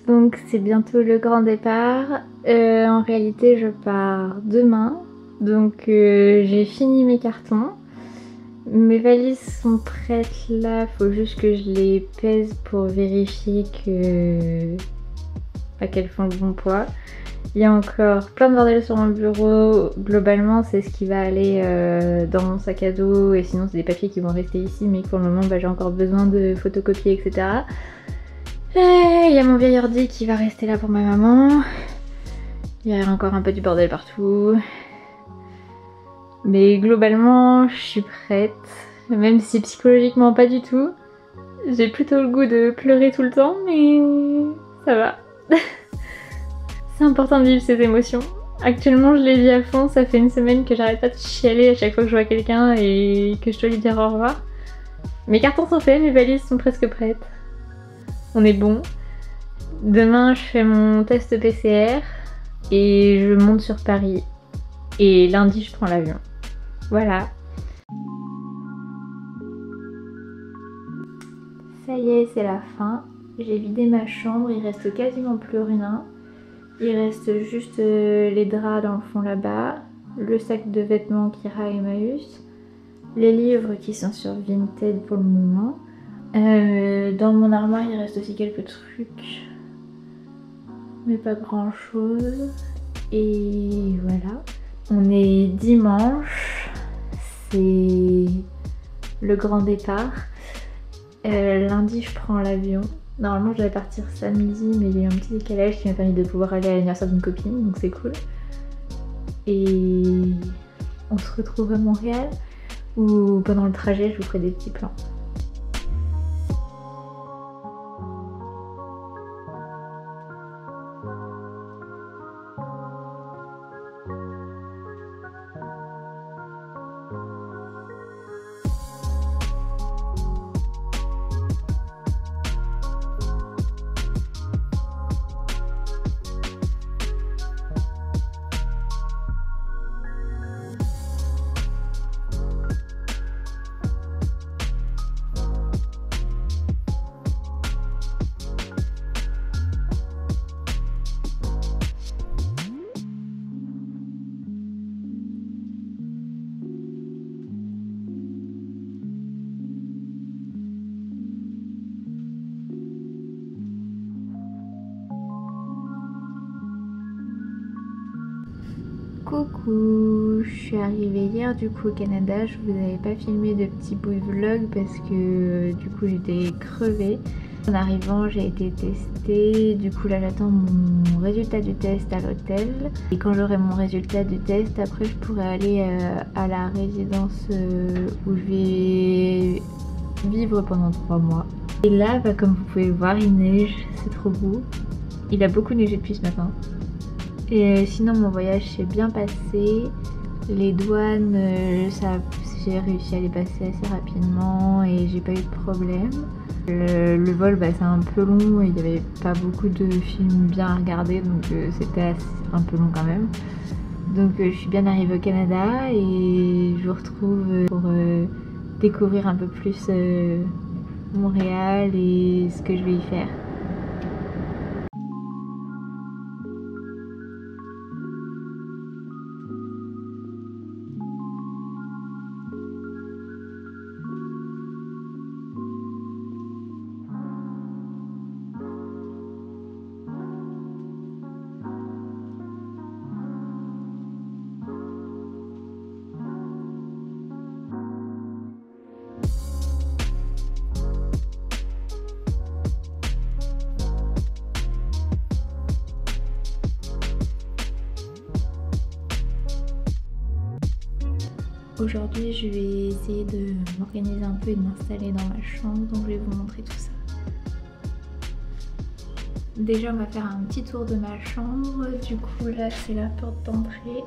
Donc c'est bientôt le grand départ. En réalité je pars demain. Donc j'ai fini mes cartons. Mes valises sont prêtes là, faut juste que je les pèse pour vérifier qu'elles font le bon poids. Il y a encore plein de bordel sur mon bureau. Globalement c'est ce qui va aller dans mon sac à dos et sinon c'est des papiers qui vont rester ici mais pour le moment j'ai encore besoin de photocopier etc. Il y a mon vieil ordi qui va rester là pour ma maman. Il y a encore un peu du bordel partout. Mais globalement, je suis prête. Même si psychologiquement pas du tout. J'ai plutôt le goût de pleurer tout le temps, mais ça va. C'est important de vivre ces émotions. Actuellement, je les vis à fond. Ça fait une semaine que j'arrête pas de chialer à chaque fois que je vois quelqu'un et que je dois lui dire au revoir. Mes cartons sont faits, mes valises sont presque prêtes. On est bon. Demain, je fais mon test PCR et je monte sur Paris. Et lundi, je prends l'avion. Voilà. Ça y est, c'est la fin. J'ai vidé ma chambre, il reste quasiment plus rien. Il reste juste les draps dans le fond là-bas, le sac de vêtements Kira et Emmaüs, les livres qui sont sur Vinted pour le moment. Dans mon armoire, il reste aussi quelques trucs, mais pas grand chose. Et voilà. On est dimanche, c'est le grand départ. Lundi, je prends l'avion. Normalement, je devais partir samedi, mais il y a eu un petit décalage qui m'a permis de pouvoir aller à l'anniversaire d'une copine, donc c'est cool. Et on se retrouve à Montréal, où pendant le trajet, je vous ferai des petits plans. Coucou, je suis arrivée hier du coup au Canada, je vous avais pas filmé de petits bouts de vlog parce que du coup j'étais crevée. En arrivant j'ai été testée, du coup là j'attends mon résultat du test à l'hôtel. Et quand j'aurai mon résultat du test, après je pourrai aller à la résidence où je vais vivre pendant 3 mois. Et là comme vous pouvez le voir il neige, c'est trop beau. Il a beaucoup neigé depuis ce matin. Et sinon mon voyage s'est bien passé, les douanes, j'ai réussi à les passer assez rapidement et j'ai pas eu de problème. Le vol c'est un peu long et il n'y avait pas beaucoup de films bien à regarder donc c'était un peu long quand même. Donc je suis bien arrivée au Canada et je vous retrouve pour découvrir un peu plus Montréal et ce que je vais y faire. Aujourd'hui, je vais essayer de m'organiser un peu et de m'installer dans ma chambre, donc je vais vous montrer tout ça. Déjà, on va faire un petit tour de ma chambre. Du coup, là, c'est la porte d'entrée.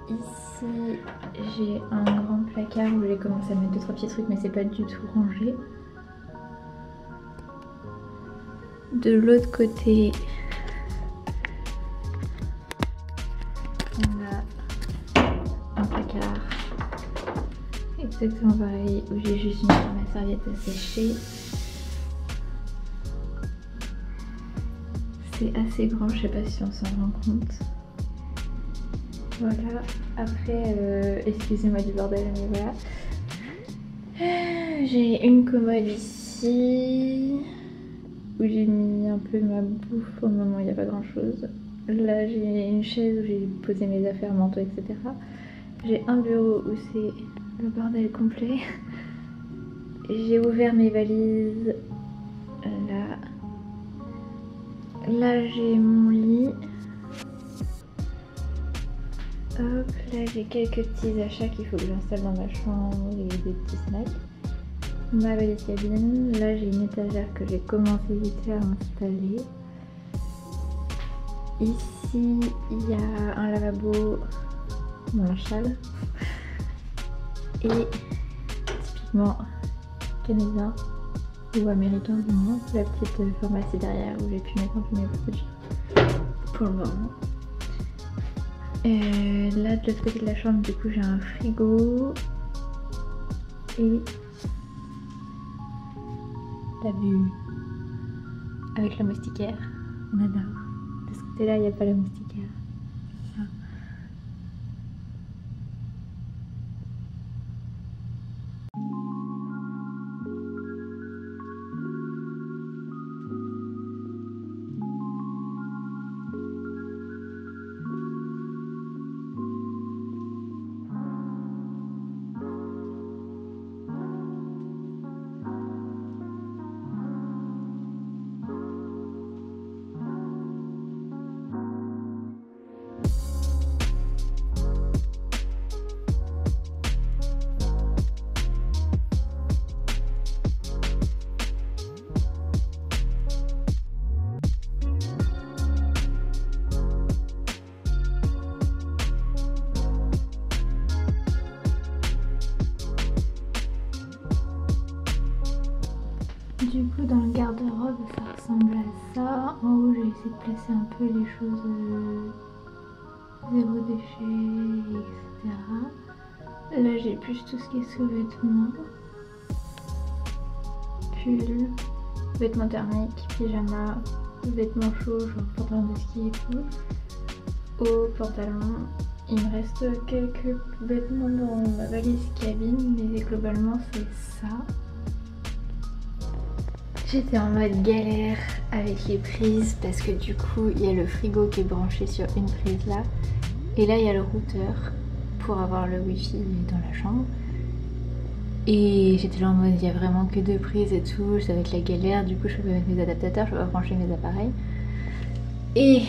Ici, j'ai un grand placard où j'ai commencé à mettre 2-3 petits trucs, mais c'est pas du tout rangé. De l'autre côté, on a un placard exactement pareil où j'ai juste mis ma serviette à sécher. c'est assez grand, je sais pas si on s'en rend compte. Voilà, après, excusez-moi du bordel, mais voilà. J'ai une commode ici où j'ai mis un peu ma bouffe. Pour le moment, il n'y a pas grand chose. Là, j'ai une chaise où j'ai posé mes affaires, manteaux, etc. J'ai un bureau où c'est le bordel complet. J'ai ouvert mes valises. Là. Là, j'ai mon lit. Hop, là j'ai quelques petits achats qu'il faut que j'installe dans ma chambre et des petits snacks. Ma valise cabine, là j'ai une étagère que j'ai commencé vite fait à installer. Ici il y a un lavabo, mon linge-sale. Et typiquement canadien ou américain du moins, la petite pharmacie derrière où j'ai pu mettre un peu mes produits pour le moment. Là de l'autre côté de la chambre du coup j'ai un frigo et la vue avec la moustiquaire, on adore. De ce côté là il n'y a pas la moustiquaire. Du coup dans le garde-robe ça ressemble à ça. En haut j'ai essayé de placer un peu les choses zéro déchet, etc. Là j'ai plus tout ce qui est sous-vêtements, pull, vêtements thermiques, pyjama, vêtements chauds, genre pantalon de ski et tout. Haut, pantalon. Il me reste quelques vêtements dans ma valise cabine, mais globalement c'est ça. J'étais en mode galère avec les prises parce que du coup il y a le frigo qui est branché sur une prise là et là il y a le routeur pour avoir le wifi dans la chambre et j'étais là en mode il y a vraiment que 2 prises et tout, ça va être la galère, du coup je peux pas mettre mes adaptateurs, je peux pas brancher mes appareils et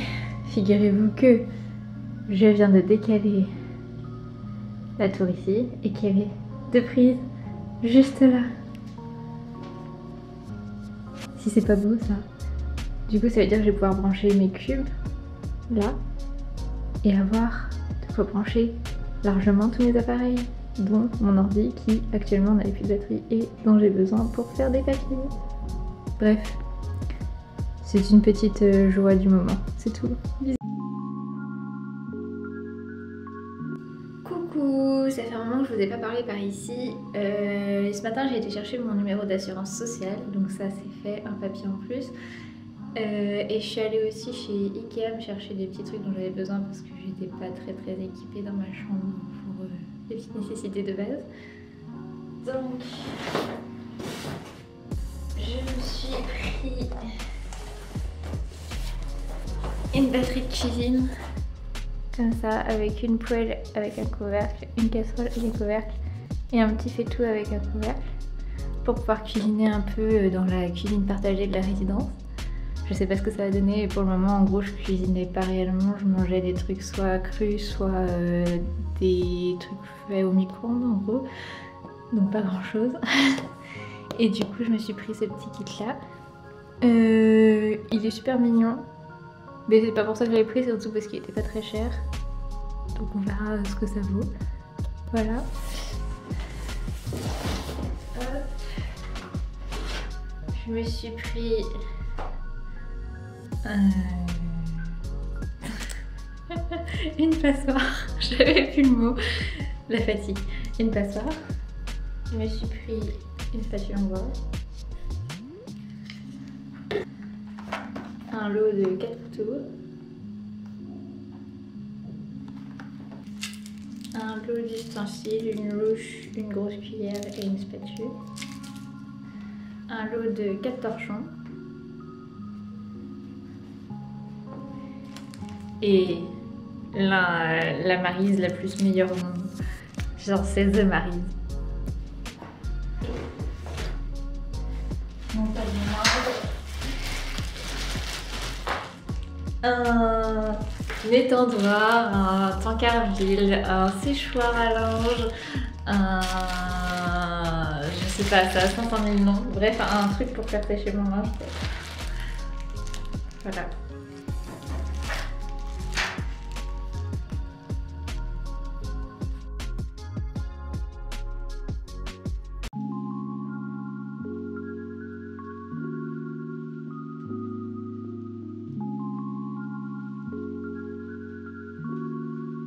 figurez-vous que je viens de décaler la tour ici et qu'il y avait 2 prises juste là. Si c'est pas beau ça. Du coup ça veut dire que je vais pouvoir brancher mes cubes là et avoir de quoi brancher largement tous mes appareils, dont mon ordi qui actuellement n'avait plus de batterie et dont j'ai besoin pour faire des papiers. Bref, c'est une petite joie du moment, c'est tout. Bisous. Coucou, ça fait un moment que je vous ai pas parlé par ici. Ce matin j'ai été chercher mon numéro d'assurance sociale, donc ça c'est fait, un papier en plus. Et je suis allée aussi chez Ikea me chercher des petits trucs dont j'avais besoin parce que j'étais pas très équipée dans ma chambre pour les petites nécessités de base. Donc je me suis pris une batterie de cuisine comme ça, avec une poêle avec un couvercle, une casserole et des couvercles et un petit faitout avec un couvercle pour pouvoir cuisiner un peu dans la cuisine partagée de la résidence. Je sais pas ce que ça va donner et pour le moment en gros je cuisinais pas réellement, je mangeais des trucs soit crus soit des trucs faits au micro-ondes en gros, donc pas grand chose. Et du coup je me suis pris ce petit kit là. Il est super mignon. Mais c'est pas pour ça que je l'ai pris, c'est surtout parce qu'il était pas très cher. Donc on verra ce que ça vaut. Voilà. Hop. Je me suis pris une passoire. J'avais plus le mot. La fatigue. Une passoire. Je me suis pris une spatule en bois. Un un lot de 4 couteaux, un lot d'ustensiles, une louche, une grosse cuillère et une spatule, un lot de 4 torchons et la Maryse la plus meilleure au monde. Genre c'est The Maryse. Non, pas de un étendoir, un tank-à-argile, un séchoir à linge, je sais pas, ça a 500 000 noms. Bref, un truc pour faire sécher mon linge. Voilà.